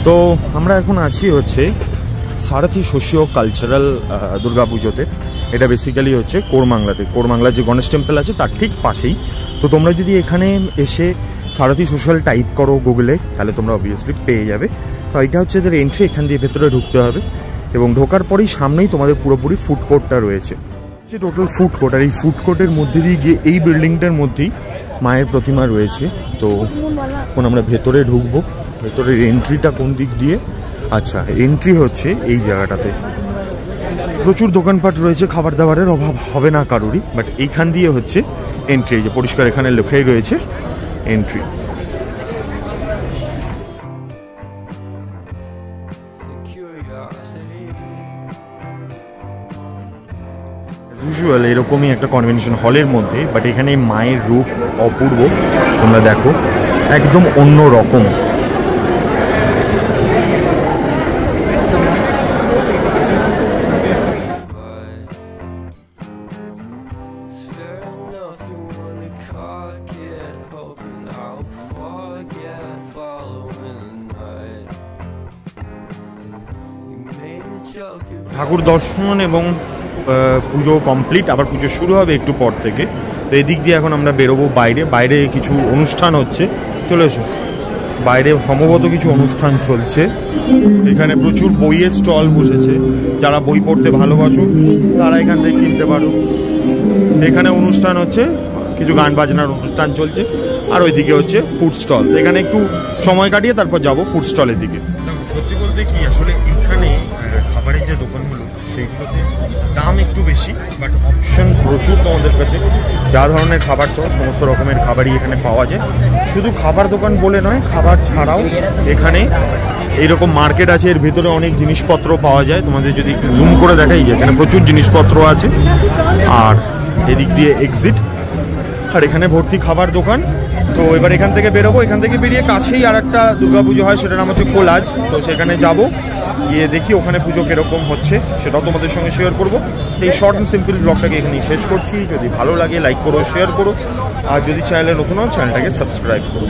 তো আমরা এখন আছি হচ্ছে সারথি সোশিও কালচারাল দুর্গাপুজোতে। এটা বেসিক্যালি হচ্ছে কোরমাংলাতে, কোরমাংলা যে গণেশ টেম্পল আছে তার ঠিক পাশেই। তো তোমরা যদি এখানে এসে সারথি সোশ্যাল টাইপ করো গুগলে, তাহলে তোমরা অবভিয়াসলি পেয়ে যাবে। তো এটা হচ্ছে এদের এন্ট্রি, এখান দিয়ে ভেতরে ঢুকতে হবে এবং ঢোকার পরেই সামনেই তোমাদের পুরোপুরি ফুড কোর্টটা রয়েছে। যে টোটাল ফুড কোর্ট, আর এই ফুড কোর্টের মধ্যে দিয়ে গিয়ে এই বিল্ডিংটার মধ্যেই মায়ের প্রতিমা রয়েছে। তো এখন আমরা ভেতরে ঢুকবো। ভেতরের এন্ট্রিটা কোন দিক দিয়ে? আচ্ছা, এন্ট্রি হচ্ছে এই জায়গাটাতে। প্রচুর দোকানপাট রয়েছে, খাবার দাবারের অভাব হবে না কারোরই, বাট এইখান দিয়ে হচ্ছে এন্ট্রি। যে পরিষ্কার এখানে লেখাই রয়েছে এন্ট্রি। ইউজুয়াল এরকমই একটা কনভেনশন হলের মধ্যে, বাট এখানে মায়ের রূপ অপূর্ব। তোমরা দেখো, একদম অন্য রকম। ঠাকুর দর্শন এবং পুজো কমপ্লিট, আবার পুজো শুরু হবে একটু পর থেকে। তো এদিক দিয়ে এখন আমরা বেরোবো বাইরে। বাইরে কিছু অনুষ্ঠান হচ্ছে, চলে এসো। বাইরে সম্ভবত কিছু অনুষ্ঠান চলছে। এখানে প্রচুর বইয়ের স্টল বসেছে, যারা বই পড়তে ভালোবাসো তারা এখান থেকে কিনতে পারো। এখানে অনুষ্ঠান হচ্ছে, কিছু গান বাজনার অনুষ্ঠান চলছে, আর ওইদিকে হচ্ছে ফুড স্টল। এখানে একটু সময় কাটিয়ে তারপর যাব ফুড স্টলের দিকে। সত্যি বলতে কি, আসলে এখানে খাবারের যে দোকানগুলো সেইগুলোতে দাম একটু বেশি, বাট অপশন প্রচুর তোমাদের কাছে। যা ধরনের খাবার চাও সমস্ত রকমের খাবারই এখানে পাওয়া যায়। শুধু খাবার দোকান বলে নয়, খাবার ছাড়াও এখানে এইরকম মার্কেট আছে, এর ভিতরে অনেক জিনিসপত্র পাওয়া যায়। তোমাদের যদি একটু জুম করে দেখাই, এখানে প্রচুর জিনিসপত্র আছে। আর এদিক দিয়ে এক্সিট, আর এখানে ভর্তি খাবার দোকান। তো এবার এখান থেকে বেরোবো। এখান থেকে বেরিয়ে কাছেই আর একটা দুর্গাপুজো হয়, সেটার নাম হচ্ছে কোলাজ। তো সেখানে যাব, গিয়ে দেখি ওখানে পুজো কিরকম হচ্ছে, সেটাও তোমাদের সঙ্গে শেয়ার করবো। এই শর্ট অ্যান্ড সিম্পল ব্লগটাকে এখানেই শেষ করছি। যদি ভালো লাগে লাইক করো, শেয়ার করো, আর যদি চ্যানেলে নতুন হন চ্যানেলটাকে সাবস্ক্রাইব করো।